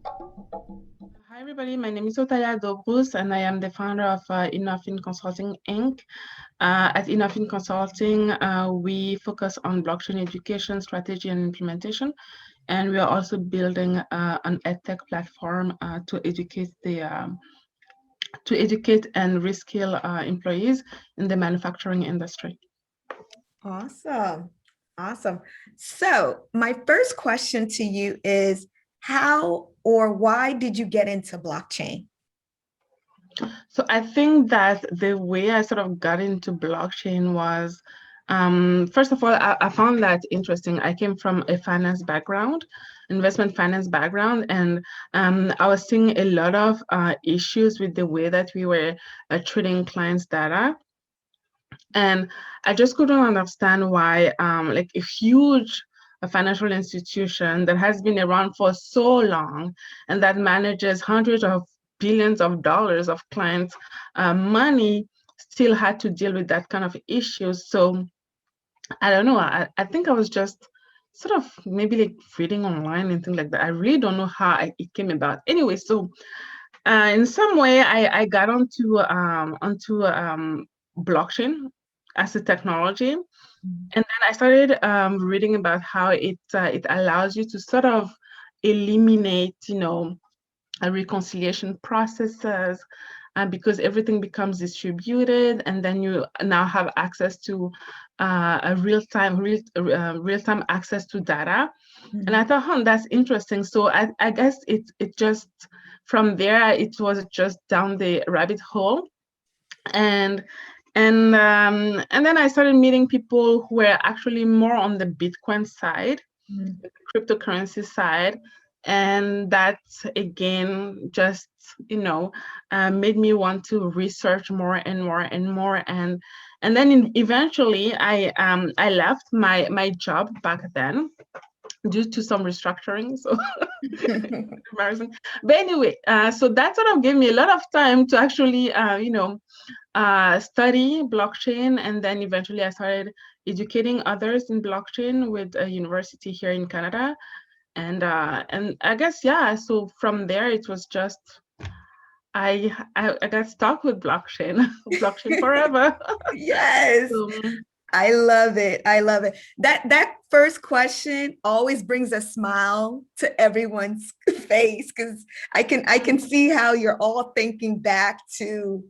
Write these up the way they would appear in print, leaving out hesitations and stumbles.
Hi, everybody. My name is Othalia, and I am the founder of InnovFin Consulting Inc. At InnovFin Consulting, we focus on blockchain education, strategy, and implementation. And we are also building an edtech platform to educate and reskill employees in the manufacturing industry. Awesome. Awesome. So my first question to you is, how or why did you get into blockchain? So I think that the way I sort of got into blockchain was, first of all, I found that interesting. I came from a finance background, investment finance background, and I was seeing a lot of issues with the way that we were treating clients' data. And I just couldn't understand why, like a huge financial institution that has been around for so long and that manages hundreds of billions of dollars of clients' money still had to deal with that kind of issues. So I don't know. I think I was just sort of maybe like reading online and things like that. I really don't know how it came about. Anyway, so in some way, I got onto blockchain as a technology, and then I started reading about how it allows you to sort of eliminate, reconciliation processes, because everything becomes distributed, and then you now have access to a real-time access to data. Mm-hmm. And I thought, that's interesting. So I guess it just from there it was just down the rabbit hole, and and then I started meeting people who were actually more on the Bitcoin side, the cryptocurrency side, and that again just made me want to research more and more and more, and then eventually I left my job back then due to some restructuring. So embarrassing. But anyway, so that sort of gave me a lot of time to actually, study blockchain. And then eventually I started educating others in blockchain with a university here in Canada. And I guess, yeah, so from there, it was just, I got stuck with blockchain, blockchain forever. Yes. So, I love it. I love it. That first question always brings a smile to everyone's face because I can see how you're all thinking back to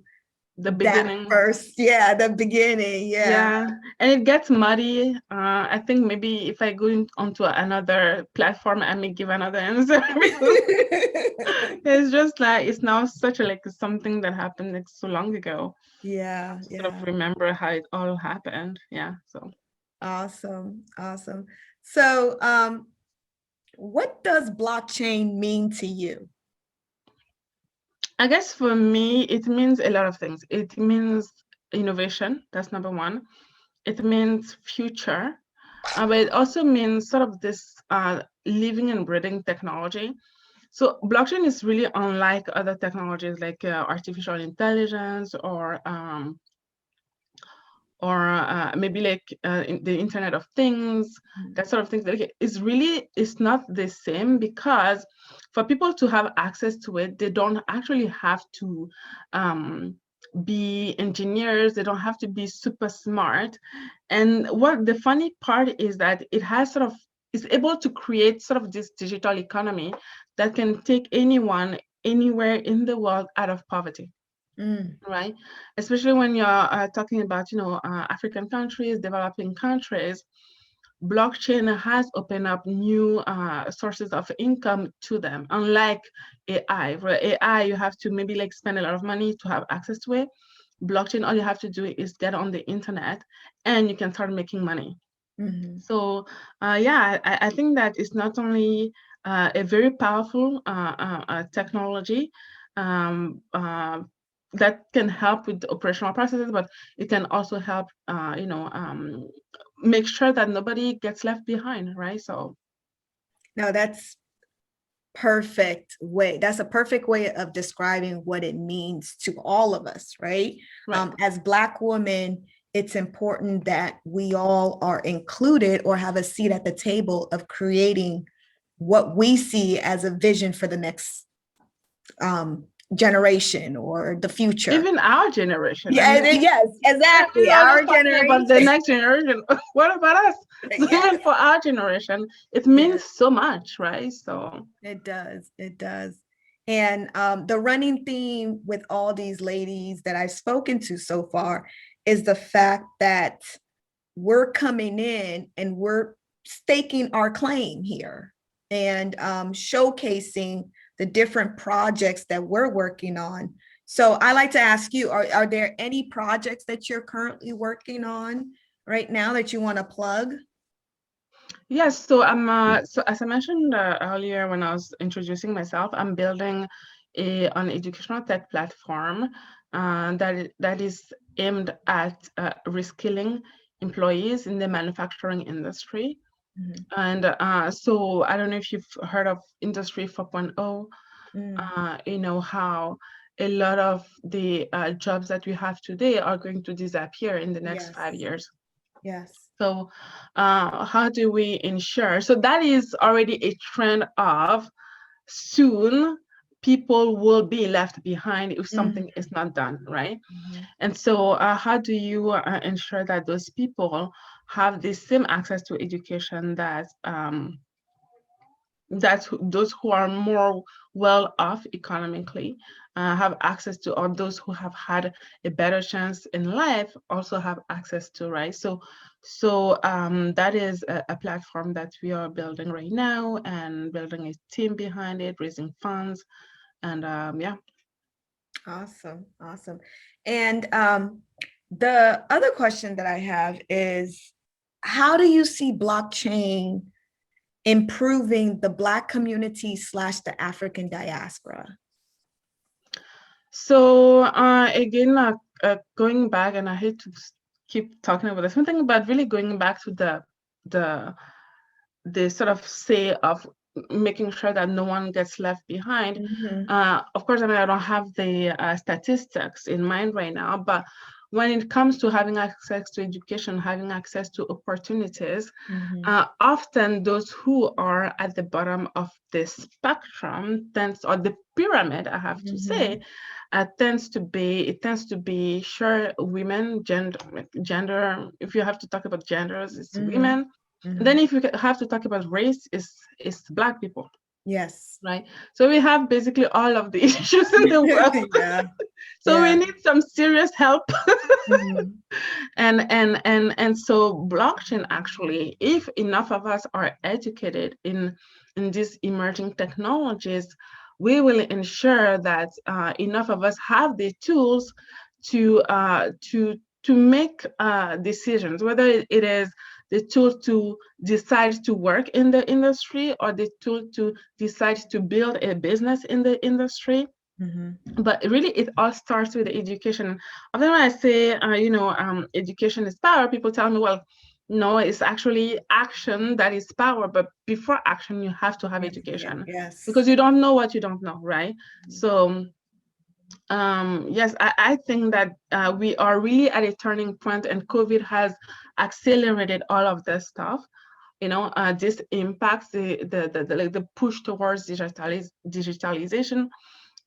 the that beginning. first, the beginning. Yeah, and it gets muddy. I think maybe if I go onto another platform, I may give another answer. It's just like it's now such a like something that happened like so long ago. Yeah, Sort of remember how it all happened. Yeah, so awesome, awesome. So, what does blockchain mean to you? I guess for me, it means a lot of things. It means innovation. That's number one. It means future, but it also means sort of this living and breathing technology. So blockchain is really unlike other technologies like artificial intelligence or maybe like the Internet of Things, that sort of things. Like, it's not the same because for people to have access to it, they don't actually have to be engineers. They don't have to be super smart. And what the funny part is that it has sort of is able to create sort of this digital economy that can take anyone anywhere in the world out of poverty. Right? Especially when you're talking about, African countries, developing countries, blockchain has opened up new sources of income to them. Unlike AI, for AI, you have to maybe like spend a lot of money to have access to it. Blockchain, all you have to do is get on the internet and you can start making money. So, yeah, I think that it's not only a very powerful technology, um, that can help with the operational processes, but it can also help, make sure that nobody gets left behind, right? So, No, that's perfect way. That's a perfect way of describing what it means to all of us, right? right. As Black women, it's important that we all are included or have a seat at the table of creating what we see as a vision for the next generation or the future. Even our generation. I Yeah, mean, yes, exactly. we're always Our talking about the generation. next generation. What about us? So even Yes, for our generation, it means yes, so much, right? So it does. It does. And the running theme with all these ladies that I've spoken to so far is the fact that we're coming in and we're staking our claim here and showcasing the different projects that we're working on. So I like to ask you, are there any projects that you're currently working on right now that you want to plug? yes, so I'm so as I mentioned earlier when I was introducing myself, I'm building an educational tech platform that is aimed at reskilling employees in the manufacturing industry. Mhm. And so I don't know if you've heard of Industry 4.0, Mm, how a lot of the jobs that we have today are going to disappear in the next yes, 5 years. yes. So how do we ensure? So that is already a trend of soon people will be left behind if Mhm, something is not done, right? mhm. And so how do you ensure that those people have the same access to education that those who are more well off economically have access to, or those who have had a better chance in life also have access to, right? So that is a platform that we are building right now and building a team behind it, raising funds, and yeah. Awesome, awesome. And the other question that I have is, how do you see blockchain improving the Black community slash the African diaspora? So again, going back, and I hate to keep talking about this, one thing about really going back to the the sort of say of making sure that no one gets left behind. Mhm, Of course, I mean, I don't have the statistics in mind right now, but when it comes to having access to education, having access to opportunities, mhm, often those who are at the bottom of the spectrum tends, or the pyramid, I have to say, mhm. it tends to be sure women, gender. If you have to talk about genders, it's Mhm, women. And then mhm. if you have to talk about race, it's Black people, Yes. right? So we have basically all of the issues in the world. Yeah, So we yeah. need some serious help. Mhm, And so blockchain, actually, if enough of us are educated in these emerging technologies, we will ensure that enough of us have the tools to make decisions, whether it is the tool to decide to work in the industry or the tool to decide to build a business in the industry. mhm. But really, it all starts with education. Often when I say, education is power, people tell me, well, no, it's actually action that is power. But before action, you have to have Yes, yeah, education yes. because you don't know what you don't know, right? So yes, I think that we are really at a turning point, and COVID has accelerated all of this stuff. This impacts the push towards digitalization,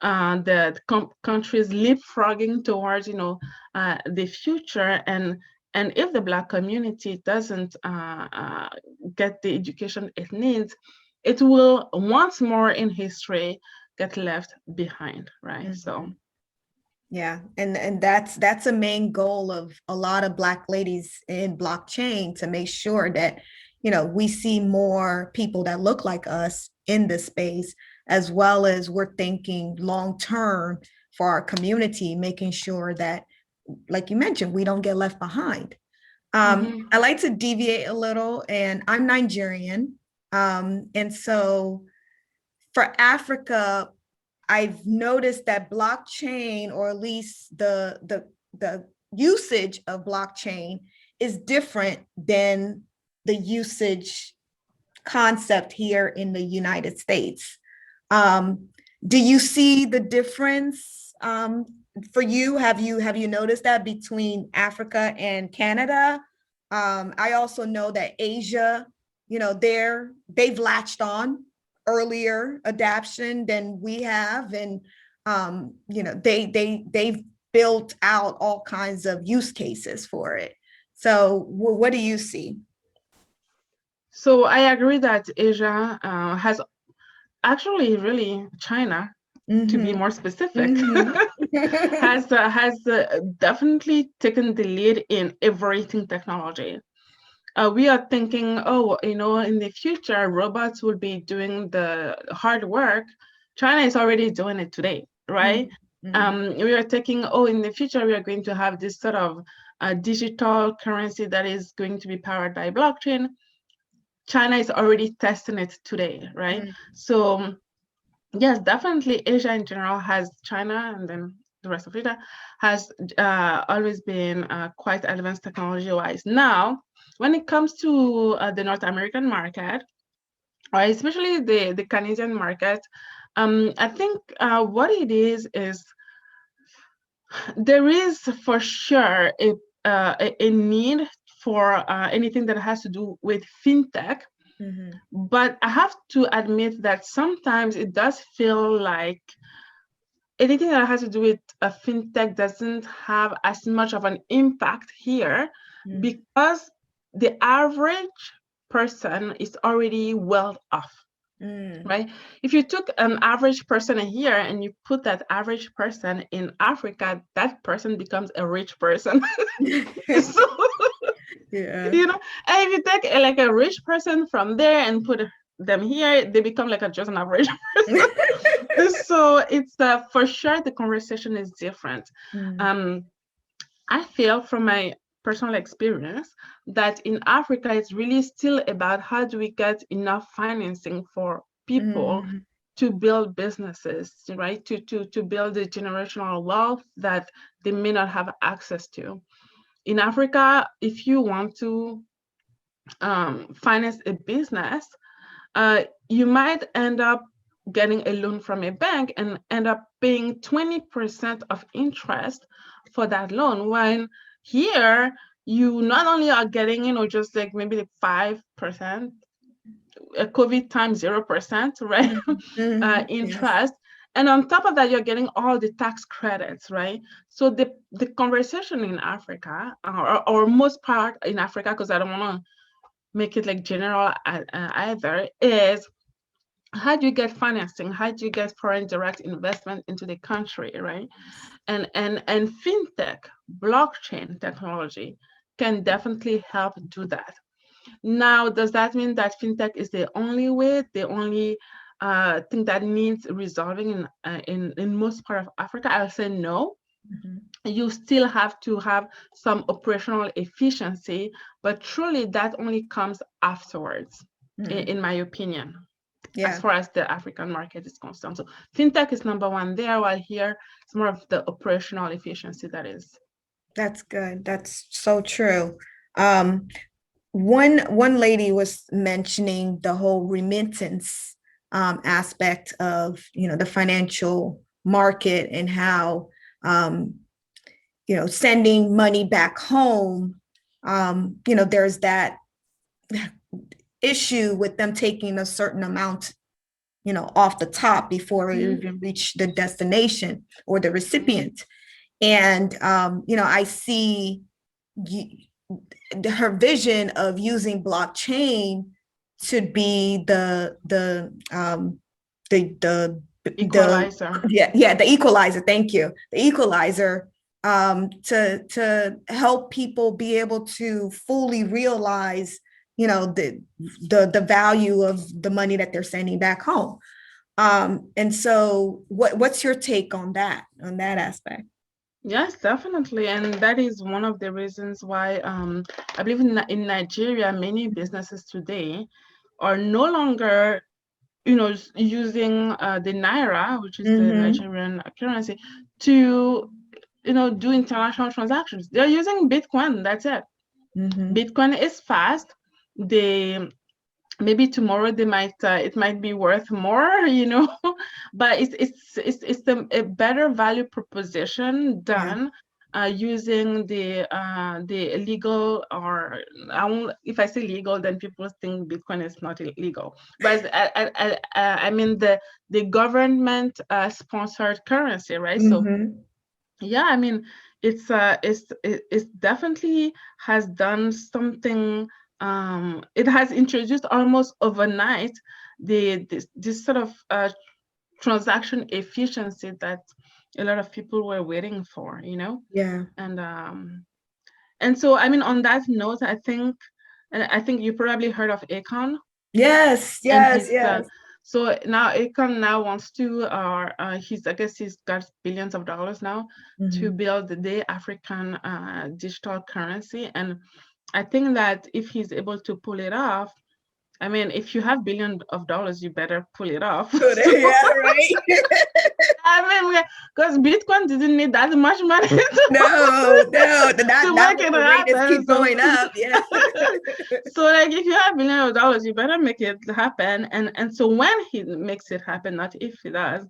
the countries leapfrogging towards the future, and if the Black community doesn't get the education it needs, it will once more in history get left behind, right? So Mhm. Yeah, and that's a main goal of a lot of Black ladies in blockchain, to make sure that, we see more people that look like us in this space, as well as we're thinking long term for our community, making sure that, like you mentioned, we don't get left behind. mhm. I like to deviate a little, and I'm Nigerian. And so for Africa, I've noticed that blockchain, or at least the usage of blockchain, is different than the usage concept here in the United States. Um, do you see the difference for you? Have you noticed that between Africa and Canada? I also know that Asia, they've latched on earlier adoption than we have, and they've built out all kinds of use cases for it. So what do you see? So I agree that Asia has actually really China, to be more specific, has definitely taken the lead in everything technology. We are thinking, oh, in the future, robots will be doing the hard work. China is already doing it today, right? We are thinking, oh, in the future, we are going to have this sort of digital currency that is going to be powered by blockchain. China is already testing it today, right? So yes, definitely Asia in general has China, and then the rest of Asia has always been quite advanced technology-wise. Now, when it comes to the North American market, or especially the Canadian market, I think what it is there is for sure a need for anything that has to do with fintech. But I have to admit that sometimes it does feel like anything that has to do with a fintech doesn't have as much of an impact here because the average person is already well off. Right? If you took an average person here and you put that average person in Africa, that person becomes a rich person. So, Yeah. and if you take like a rich person from there and put them here, they become like just an average person. So it's for sure the conversation is different. I feel from my personal experience that in Africa, it's really still about how do we get enough financing for people to build businesses, right? To build the generational wealth that they may not have access to. In Africa, if you want to finance a business, you might end up getting a loan from a bank and end up paying 20% of interest for that loan. When here, you not only are getting, just like maybe like 5%, COVID time 0%, right? Interest. Yes. And on top of that, you're getting all the tax credits, right? So the conversation in Africa, or most part in Africa, because I don't want to make it like general either, is how do you get financing? How do you get foreign direct investment into the country, right? And fintech, blockchain technology can definitely help do that. Now, does that mean that fintech is the only way, the only thing that needs resolving in most part of Africa? I'll say no. You still have to have some operational efficiency, but truly that only comes afterwards, in my opinion. Yeah. As far as the African market is concerned. So fintech is number one there, while here it's more of the operational efficiency that is. That's good. That's so true. One lady was mentioning the whole remittance aspect of the financial market, and how sending money back home, there's that issue with them taking a certain amount off the top before you even reach the destination or the recipient. And I see her vision of using blockchain to be the equalizer. The equalizer. Thank you. The equalizer, to help people be able to fully realize the value of the money that they're sending back home. And so what's your take on that aspect? Yes, definitely. And that is one of the reasons why I believe in Nigeria, many businesses today are no longer, using the Naira, which is the Nigerian currency, to, do international transactions. They're using Bitcoin. That's it. Bitcoin is fast. Maybe tomorrow it might be worth more, but it's a better value proposition done using the illegal, or I won't, if I say legal, then people think Bitcoin is not illegal. But I mean the government sponsored currency, right? So Mm-hmm. yeah, I mean it's definitely has done something. It has introduced almost overnight this sort of transaction efficiency that a lot of people were waiting for, you know? Yeah. And so I mean on that note, I think you probably heard of Akon Yes, and yes, his yes. so now Akon now wants to I guess he's got billions of dollars now to Mm-hmm. build the African digital currency. And I think that if he's able to pull it off, I mean, if you have billions of dollars, you better pull it off. So, Yeah, right. I mean, because Bitcoin didn't need that much money No, no, to not make when it the rate is happen. keep So, going up. Yeah. so like if you have billions of dollars, you better make it happen. And so when he makes it happen, not if he does,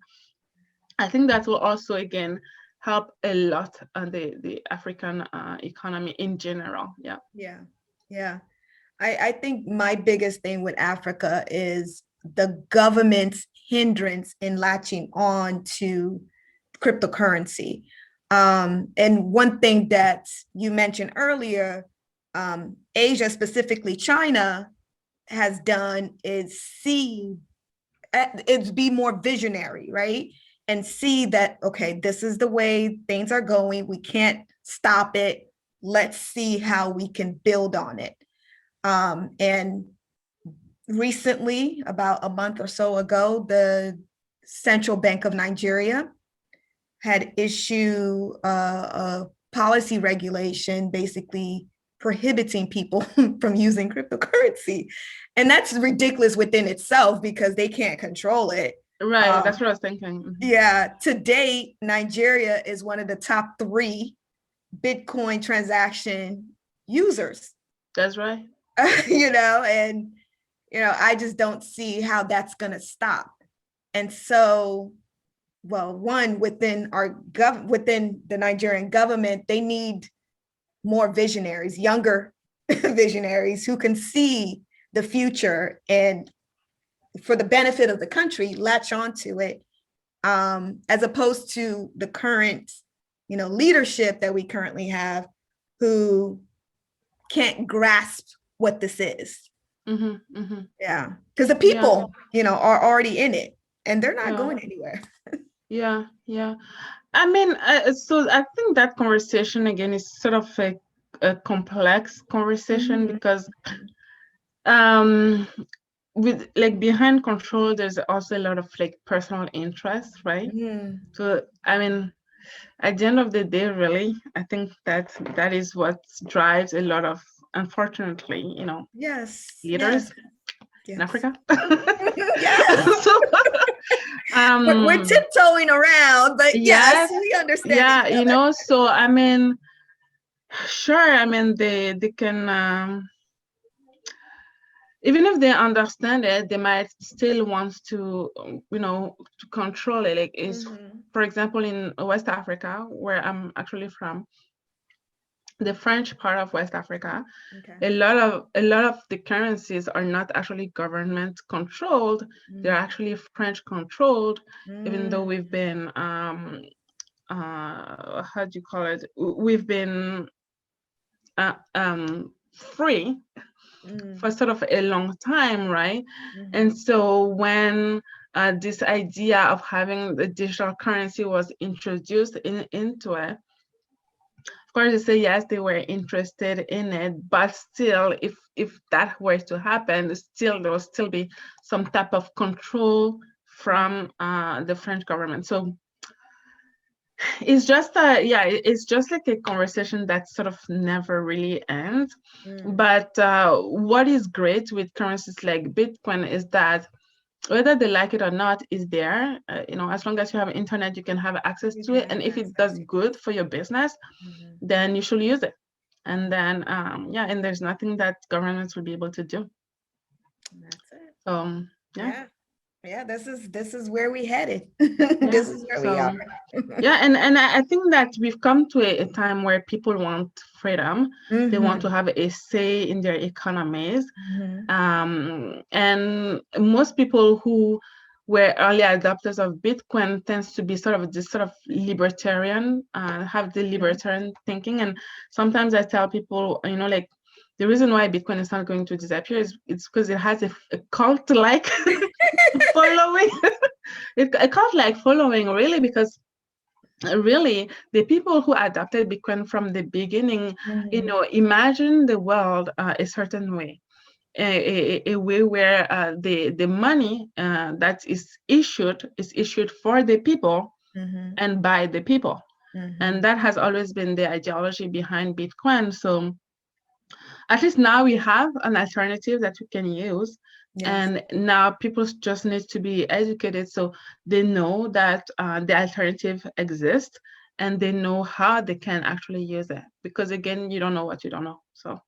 I think that will also again help a lot on the African economy in general. Yeah. Yeah. Yeah. I think my biggest thing with Africa is the government's hindrance in latching on to cryptocurrency. And one thing that you mentioned earlier, Asia, specifically China, has done is it's be more visionary, right? And see that, okay, this is the way things are going. We can't stop it. Let's see how we can build on it. And recently, about a month or so ago, the Central Bank of Nigeria had issued a policy regulation basically prohibiting people from using cryptocurrency. And that's ridiculous within itself because they can't control it. Right. That's what I was thinking. Yeah, to date, Nigeria is one of the top 3 Bitcoin transaction users. That's right. And I just don't see how that's going to stop. And so, well, one, within within the Nigerian government, they need more visionaries, younger visionaries who can see the future and, for the benefit of the country, latch onto it, as opposed to the current leadership that we currently have, who can't grasp what this is. Yeah, because the Yeah. people are already in it and they're not Yeah. going anywhere. Yeah. Yeah. I mean, so I think that conversation again is sort of a complex conversation Mhm. because um with like behind control, there's also a lot of like personal interest, right? Mhm. So I mean, at the end of the day, really, I think that is what drives a lot of, unfortunately, Yes, leaders yes, in yes. Africa. Yes. So, We're tiptoeing around, but yes, yes, we understand each yeah, other. so I mean, sure, I mean they can even if they understand it, they might still want to to control it. Like is Mhm. for example in West Africa, where I'm actually from, the French part of West Africa, Okay. a lot of the currencies are not actually government controlled. They're Mm. actually French controlled, even though Mm. we've been how do you call it? We've been free for Mm. sort of a long time, right? And Mhm. so when this idea of having the digital currency was introduced into it, of course, they say yes, they were interested in it, but still, if that were to happen, still there will still be some type of control Mm. from the French government. So it's just it's just like a conversation that sort of never really ends. Mm. But what is great with currencies like Bitcoin is that whether they like it or not is there. As long as you have internet, you can have access You to can it, have and if it access does to. good for your business, Mhm. then you should use it. And then and there's nothing that governments will be able to do. That's it. So yeah. Yeah. Yeah, this is where we headed. Yeah. This is where we are. So yeah, and I think that we've come to a time where people want freedom. They want to Hmm. have a say in their economies. Hmm. And most people who were early adopters of Bitcoin tends to be sort of this sort of libertarian, have the libertarian thinking. And sometimes I tell people, like the reason why Bitcoin is not going to disappear is it's because it has a cult-like following. A cult-like following, really, because really the people who adopted Bitcoin from the beginning, Hmm. imagine the world a certain way, a way where the money that is issued for the people Hmm. and by the people. Hmm. And that has always been the ideology behind Bitcoin. So at least now we have an alternative that we can use. Yes. And now people just need to be educated so they know that the alternative exists and they know how they can actually use it. Because again, you don't know what you don't know. So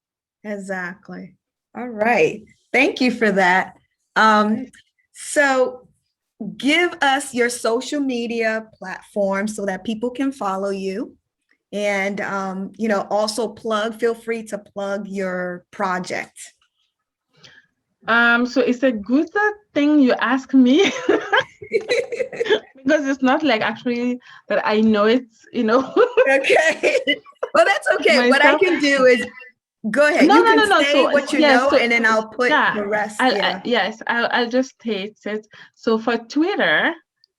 Exactly. All right. Thank you for that. Um, so give us your social media platform so that people can follow you. And also feel free to plug your project. so it's a good thing you ask me because it's not like actually that I know it Okay. Well, that's okay. What I myself. can do is go ahead. No, You no, can no, no. say So what you yes, know, so and then I'll put yeah, the rest. Yeah. yes, I'll just state it. So for Twitter,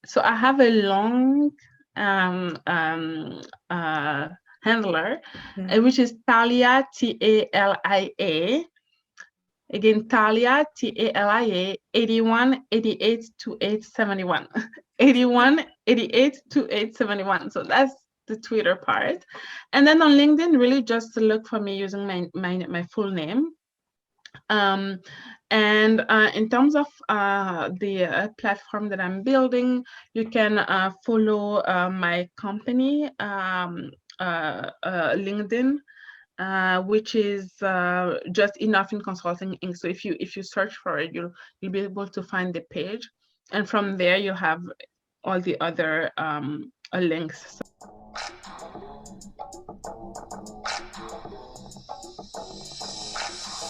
so I have a long um um uh handler, Mhm. which is Talia, Talia. Again, Talia, Talia, 81 88 28 71. 81 88 28 71. So that's the Twitter part. And then on LinkedIn, really just look for me using my full name. Um, and in terms of the platform that I'm building, you can follow my company, LinkedIn, which is just InnovFin Consulting Inc. So if you search for it, you'll be able to find the page, and from there you'll have all the other links.